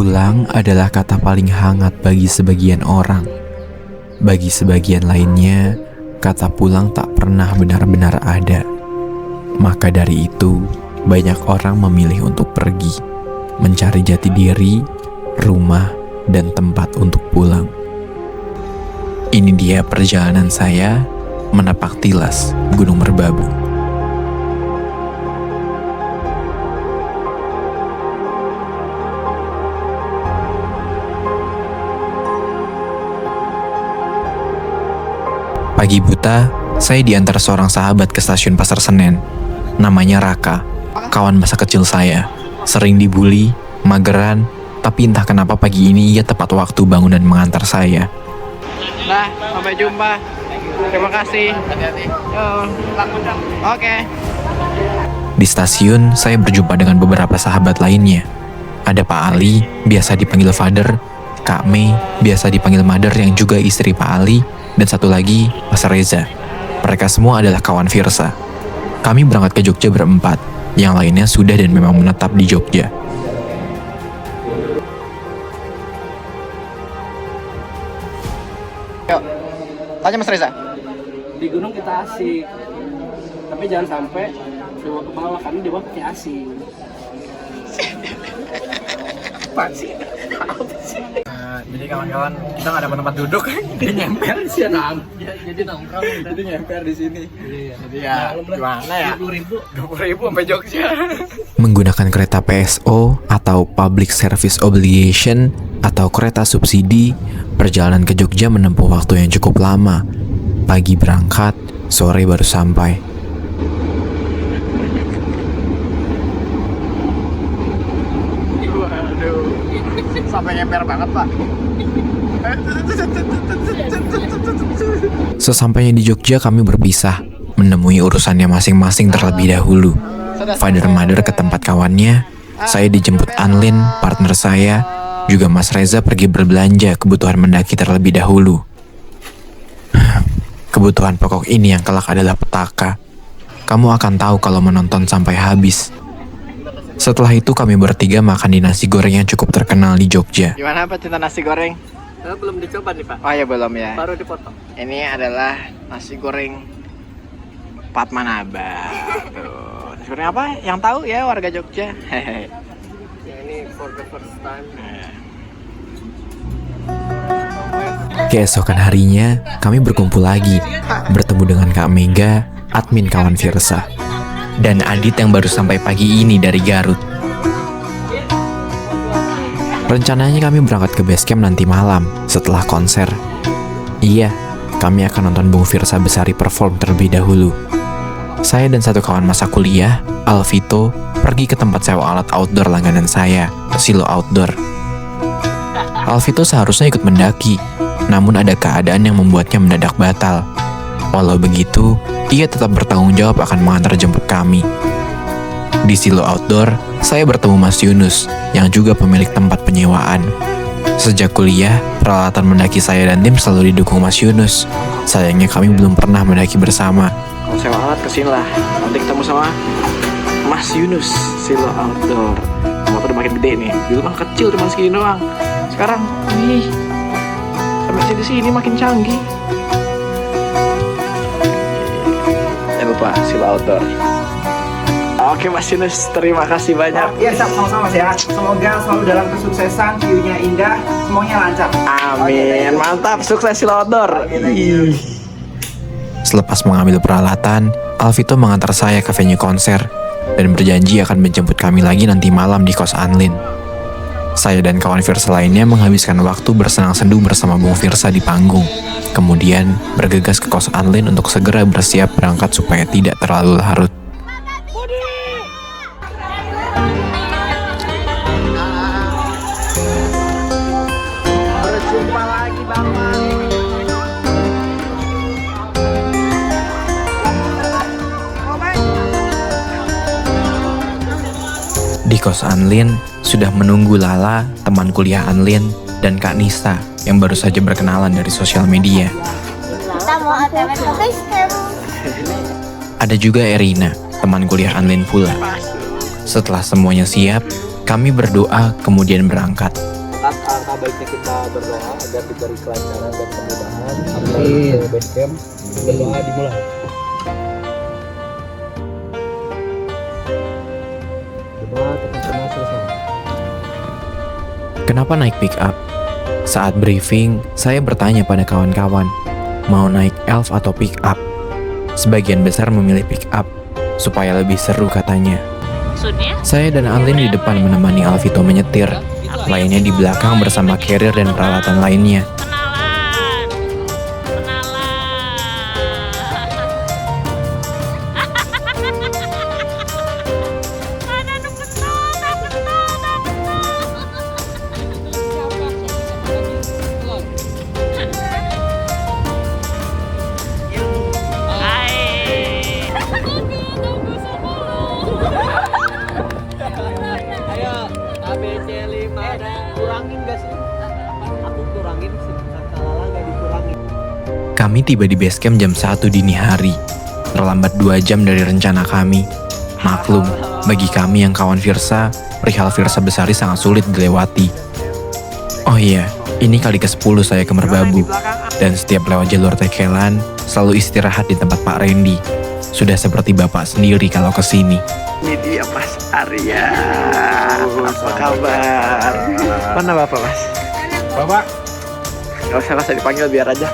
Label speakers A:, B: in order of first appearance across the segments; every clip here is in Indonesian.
A: Pulang adalah kata paling hangat bagi sebagian orang. Bagi sebagian lainnya, kata pulang tak pernah benar-benar ada. Maka dari itu, banyak orang memilih untuk pergi, mencari jati diri, rumah, dan tempat untuk pulang. Ini dia perjalanan saya menapak tilas Gunung Merbabu. Pagi buta, saya diantar seorang sahabat ke stasiun Pasar Senen. Namanya Raka, kawan masa kecil saya. Sering dibully, mageran, tapi entah kenapa pagi ini ia tepat waktu bangun dan mengantar saya.
B: Nah, sampai jumpa. Terima kasih. Hati-hati. Oke.
A: Di stasiun, saya berjumpa dengan beberapa sahabat lainnya. Ada Pak Ali, biasa dipanggil Father, Kak Mei, biasa dipanggil Mother yang juga istri Pak Ali, dan satu lagi, Mas Reza. Mereka semua adalah kawan Firsa. Kami berangkat ke Jogja berempat, yang lainnya sudah dan memang menetap di Jogja.
B: Yuk, tanya Mas Reza.
C: Di gunung kita asik, tapi jangan sampai bawa ke bawah karena di bawah kita asing. Apaan sih?
B: Jadi kawan-kawan, kita nggak dapat tempat duduk.
C: Dia nyemper sih nang.
B: Jadi nongkrong.
C: Jadi nyemper di sini.
B: Jadi ya, gimana ya? 20.000 sampai Jogja.
A: Menggunakan kereta PSO atau Public Service Obligation atau kereta subsidi, perjalanan ke Jogja menempuh waktu yang cukup lama. Pagi berangkat, sore baru sampai.
B: Waduh, sampai nyemper banget Pak.
A: Sesampainya di Jogja kami berpisah, menemui urusannya masing-masing terlebih dahulu. Father Mother ke tempat kawannya, saya dijemput Anlin, partner saya, juga Mas Reza pergi berbelanja kebutuhan mendaki terlebih dahulu. Kebutuhan pokok ini yang kelak adalah petaka. Kamu akan tahu kalau menonton sampai habis. Setelah itu kami bertiga makan di nasi goreng yang cukup terkenal di Jogja.
B: Gimana Pak cinta nasi goreng?
C: Belum dicoba nih Pak.
B: Oh ya belum ya.
C: Baru dipotong.
B: Ini adalah nasi goreng Patmanaba. Tuh, nasi goreng apa? Yang tahu ya warga Jogja. Hehe.
C: Ya, ini for the first time.
A: Keesokan harinya, kami berkumpul lagi, bertemu dengan Kak Mega, admin kawan Firsa, dan Adit yang baru sampai pagi ini dari Garut. Rencananya kami berangkat ke base camp nanti malam, setelah konser. Iya, kami akan nonton Bung Firsa Besari perform terlebih dahulu. Saya dan satu kawan masa kuliah, Alvito, pergi ke tempat sewa alat outdoor langganan saya, Silo Outdoor. Alvito seharusnya ikut mendaki, namun ada keadaan yang membuatnya mendadak batal. Walau begitu, ia tetap bertanggung jawab akan mengantar jemput kami. Di Silo Outdoor, saya bertemu Mas Yunus, yang juga pemilik tempat penyewaan. Sejak kuliah, peralatan mendaki saya dan tim selalu didukung Mas Yunus. Sayangnya kami belum pernah mendaki bersama.
B: Kalau sewa alat kesini lah. Nanti ketemu sama Mas Yunus, Silo Outdoor. Motor udah makin gede nih. Dulu kan kecil cuma segini doang. Sekarang, wih, sampai sini makin canggih. Jangan lupa Silo Outdoor. Oke Mas Yunus, terima kasih banyak.
D: Ya, sama-sama Mas ya. Semoga selalu dalam kesuksesan, view-nya indah, semuanya lancar.
B: Amin, mantap, sukses Silo Outdoor. Ih.
A: Selepas mengambil peralatan, Alvito mengantar saya ke venue konser dan berjanji akan menjemput kami lagi nanti malam di kos Anlin. Saya dan kawan Firsa lainnya menghabiskan waktu bersenang-sendu bersama Bung Firsa di panggung. Kemudian bergegas ke kos Anlin untuk segera bersiap berangkat supaya tidak terlalu larut.
B: Berjumpa lagi Bapak.
A: Di kos Anlin, sudah menunggu Lala, teman kuliah Anlin, dan Kak Nista yang baru saja berkenalan dari sosial media.
E: Kita mau ATM ke basecamp.
A: Ada juga Erina, teman kuliah Anlin pula. Setelah semuanya siap, Kami berdoa kemudian berangkat.
C: Alangkah baiknya kita berdoa agar diberi kelancaran dan kemudahan sampai ke base camp. Berdoa dimulai. Berdoa teman-teman selesai.
A: Kenapa naik pick up? Saat briefing, saya bertanya pada kawan-kawan, mau naik elf atau pick up? Sebagian besar memilih pick up, supaya lebih seru katanya. Saya dan Alin di depan menemani Alvito menyetir, lainnya di belakang bersama carrier dan peralatan lainnya.
C: Ayo, ABC 5 ada kurangin gak sih? Aku kurangin sih, Lala gak dikurangin.
A: Kami tiba di base camp jam 1 dini hari, terlambat 2 jam dari rencana kami. Maklum, bagi kami yang kawan Virsa, perihal Virsa Besari sangat sulit dilewati. Oh iya, ini kali ke-10 saya ke Merbabu, dan setiap lewat jalur Tekelan, selalu istirahat di tempat Pak Randy. Sudah seperti bapak sendiri kalau kesini.
B: Ini dia Mas Arya. Apa kabar? Mana Bapak Mas?
D: Bapak,
B: Gak usah dipanggil biar aja.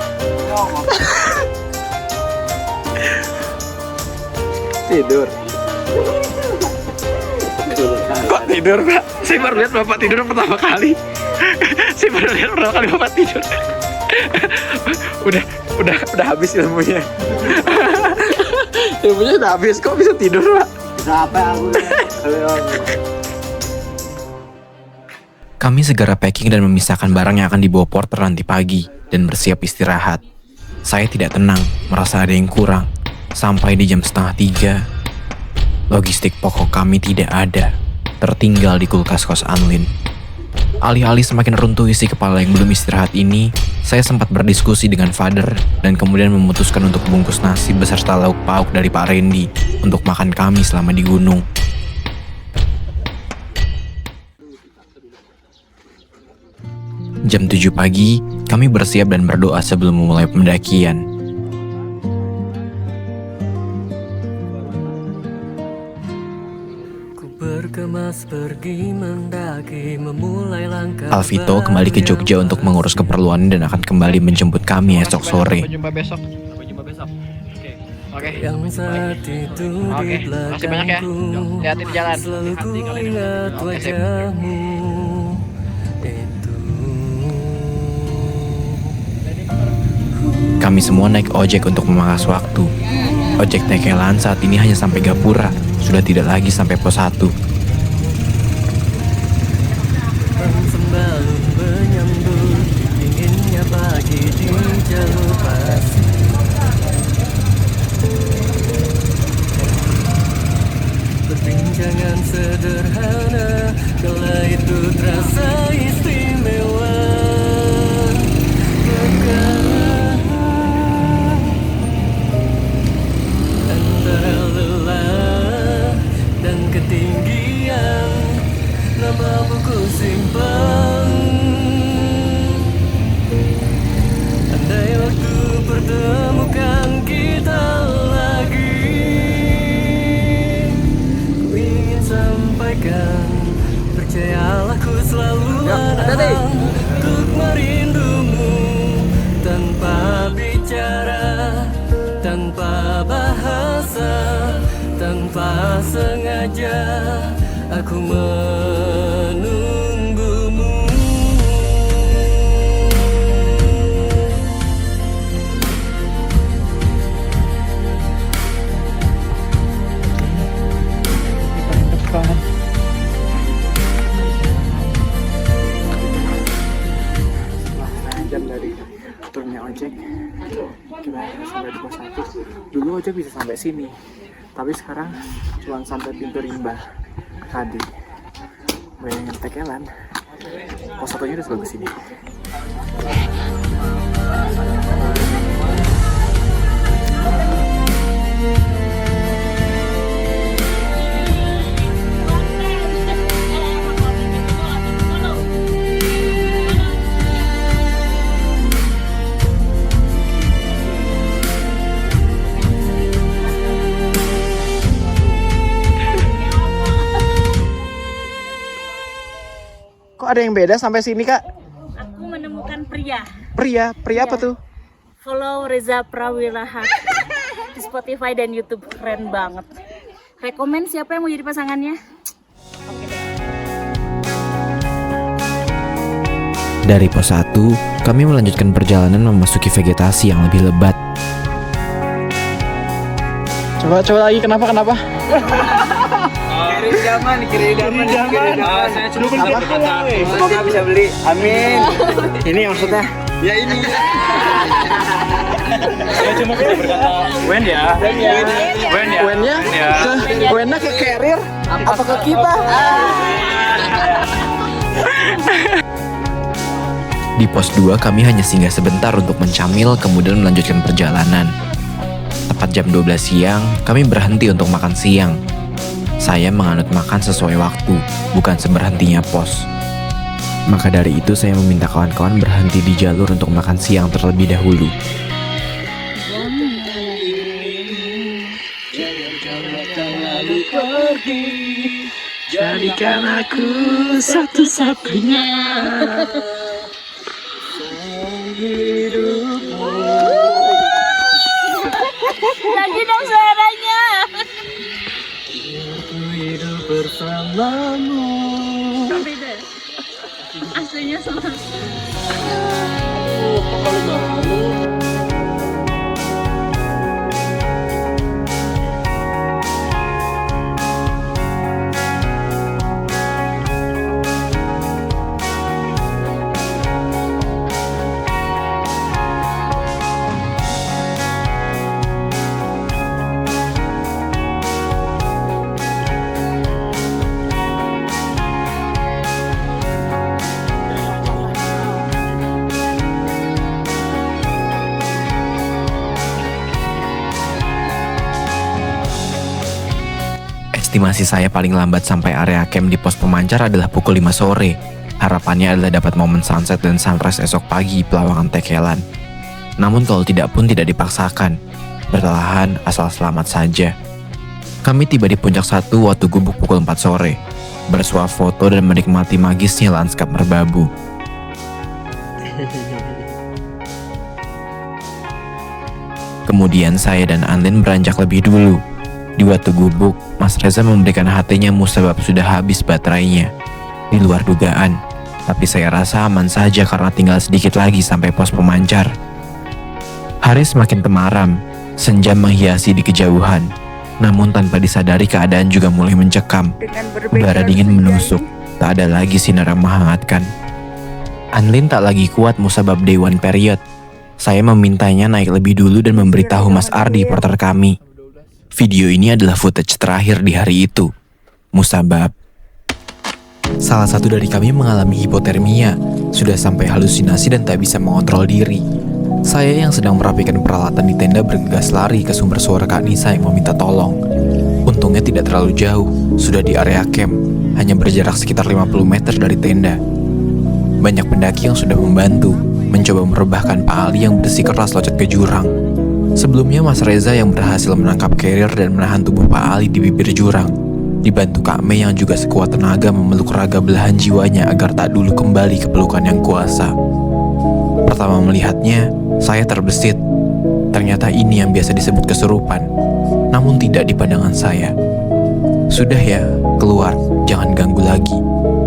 B: Tidur. Kok tidur Pak? Saya baru lihat Bapak tidur pertama kali. Saya baru lihat pertama kali Bapak tidur. Udah habis ilmunya. Ilmunya udah habis, kok bisa tidur Pak?
A: Kami segera packing dan memisahkan barang yang akan dibawa porter nanti pagi dan bersiap istirahat. Saya tidak tenang, merasa ada yang kurang. Sampai di jam 2:30, logistik pokok kami tidak ada, tertinggal di kulkas kos Anlin. Alih-alih semakin runtuh isi kepala yang belum istirahat ini, saya sempat berdiskusi dengan Father dan kemudian memutuskan untuk bungkus nasi beserta lauk pauk dari Pak Randy untuk makan kami selama di gunung. Jam 7 pagi, kami bersiap dan berdoa sebelum memulai pendakian. Alvito kembali ke Jogja untuk mengurus keperluan dan akan kembali menjemput kami esok sore.
B: Sampai jumpa besok. Oke. Oke. Makasih banyak ya. Hati-hati di jalan. Hati kalian. Oke, sip.
A: Kami semua naik ojek untuk memangkas waktu. Ojek Tekelan saat ini hanya sampai Gapura, sudah tidak lagi sampai pos 1.
F: Perbincangan sederhana, kala itu terasa istimewa. Antara lelah dan ketinggian, namamu ku simpan. Andai waktu pertemukan kita lagi, ku ingin sampaikan, percayalah ku selalu ada untuk merindumu. Tanpa bicara, tanpa bahasa, tanpa sengaja, aku menunggumu.
B: Jam dari turunnya ojek kita sampai di pos 1. Dulu ojek bisa sampai sini, tapi sekarang cuma sampai pintu rimba tadi. Bayangin Tekelan, pos 1-nya udah selalu ke sini. Kok ada yang beda sampai sini, Kak?
G: Aku menemukan pria.
B: Pria apa tuh?
G: Follow Reza Prawirahat di Spotify dan YouTube, keren banget. Rekomen siapa yang mau jadi pasangannya?
A: Dari pos 1, kami melanjutkan perjalanan memasuki vegetasi yang lebih lebat.
B: Coba lagi, kenapa?
C: Kiri idaman. Saya cuma semoga bisa beli. Amin.
B: Ini maksudnya?
C: Ya ini.
B: Saya cuma bisa berkata Wen ya. Wennya ke carrier apa ke kita?
A: Di pos 2 kami hanya singgah sebentar untuk mencamil kemudian melanjutkan perjalanan. Tepat jam 12 siang, kami berhenti untuk makan siang. Saya menganut makan sesuai waktu, bukan seberhentinya pos. Maka dari itu saya meminta kawan-kawan berhenti di jalur untuk makan siang terlebih dahulu.
B: Jadikan aku satu-satunya.
G: Lagi dong suaranya.
F: hidup bersamamu.
G: Beda. Aslinya sama.
A: Estimasi saya paling lambat sampai area camp di pos pemancar adalah pukul 5 sore. Harapannya adalah dapat momen sunset dan sunrise esok pagi di Pelawangan Tekelan. Namun kalau tidak pun tidak dipaksakan. Perlahan asal selamat saja. Kami tiba di puncak 1 Watu Gubuk pukul 4 sore. Bersuah foto dan menikmati magisnya lanskap merbabu. Kemudian saya dan Anlin beranjak lebih dulu. Di Watu Gubuk, Mas Reza memberikan hatinya musabab sudah habis baterainya. Di luar dugaan, tapi saya rasa aman saja karena tinggal sedikit lagi sampai pos pemancar. Hari semakin temaram, senja menghiasi di kejauhan. Namun tanpa disadari keadaan juga mulai mencekam. Udara dingin menusuk, tak ada lagi sinar yang menghangatkan. Anlin tak lagi kuat musabab Day One period. Saya memintanya naik lebih dulu dan memberitahu Mas Ardi, porter kami. Video ini adalah footage terakhir di hari itu. Musabab. Salah satu dari kami mengalami hipotermia, sudah sampai halusinasi dan tak bisa mengontrol diri. Saya yang sedang merapikan peralatan di tenda bergegas lari ke sumber suara Kak Nisa yang meminta tolong. Untungnya tidak terlalu jauh, sudah di area camp, hanya berjarak sekitar 50 meter dari tenda. Banyak pendaki yang sudah membantu, mencoba merebahkan Pak Ali yang bersikeras loncat ke jurang. Sebelumnya Mas Reza yang berhasil menangkap carrier dan menahan tubuh Pak Ali di bibir jurang. Dibantu Kak Mei yang juga sekuat tenaga memeluk raga belahan jiwanya agar tak dulu kembali ke pelukan yang kuasa. Pertama melihatnya, saya terbesit. Ternyata ini yang biasa disebut kesurupan. Namun tidak di pandangan saya. Sudah ya, keluar, jangan ganggu lagi.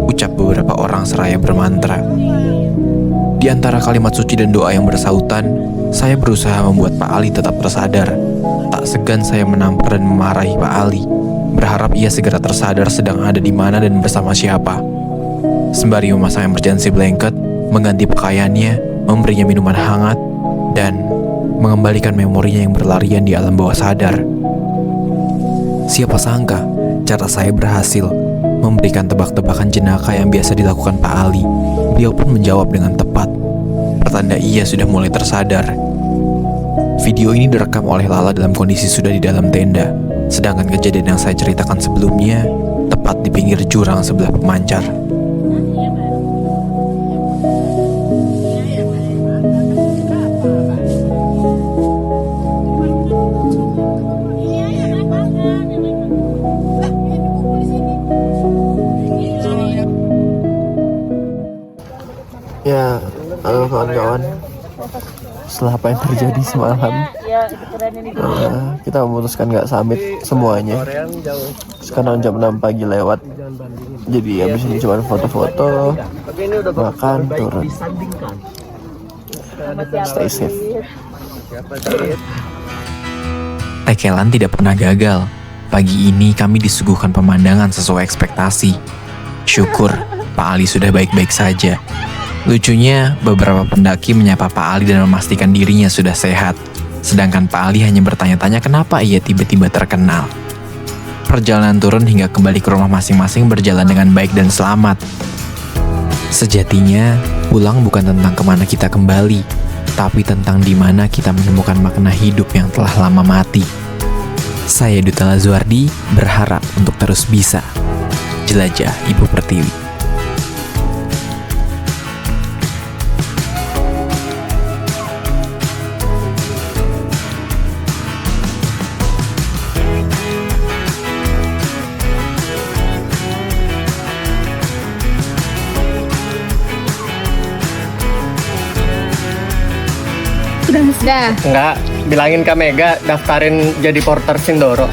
A: Ucap beberapa orang seraya bermantra. Di antara kalimat suci dan doa yang bersautan, saya berusaha membuat Pak Ali tetap tersadar. Tak segan saya menampar dan memarahi Pak Ali, berharap ia segera tersadar sedang ada di mana dan bersama siapa. Sembari memasang emergency blanket, mengganti pakaiannya, memberinya minuman hangat, dan mengembalikan memorinya yang berlarian di alam bawah sadar. Siapa sangka, cara saya berhasil memberikan tebak-tebakan jenaka yang biasa dilakukan Pak Ali. Beliau pun menjawab dengan tepat. Pertanda ia sudah mulai tersadar. Video ini direkam oleh Lala dalam kondisi sudah di dalam tenda. Sedangkan kejadian yang saya ceritakan sebelumnya tepat di pinggir jurang sebelah pemancar.
F: Ya, halo kawan-kawan. Setelah apa yang terjadi semalam,
G: Ya, itu keren ini.
F: kita memutuskan nggak summit semuanya. Sekarang jam 6 pagi lewat. Jadi habis ini cuma foto-foto, makan, turun. Stay safe.
A: Tekelan tidak pernah gagal. Pagi ini kami disuguhkan pemandangan sesuai ekspektasi. Syukur, Pak Ali sudah baik-baik saja. Lucunya, beberapa pendaki menyapa Pak Ali dan memastikan dirinya sudah sehat. Sedangkan Pak Ali hanya bertanya-tanya kenapa ia tiba-tiba terkenal. Perjalanan turun hingga kembali ke rumah masing-masing berjalan dengan baik dan selamat. Sejatinya, pulang bukan tentang kemana kita kembali, tapi tentang di mana kita menemukan makna hidup yang telah lama mati. Saya Duta Lazuardi berharap untuk terus bisa jelajah Ibu Pertiwi.
E: Sudah.
C: Enggak, bilangin ke Mega daftarin jadi porter Sindoro.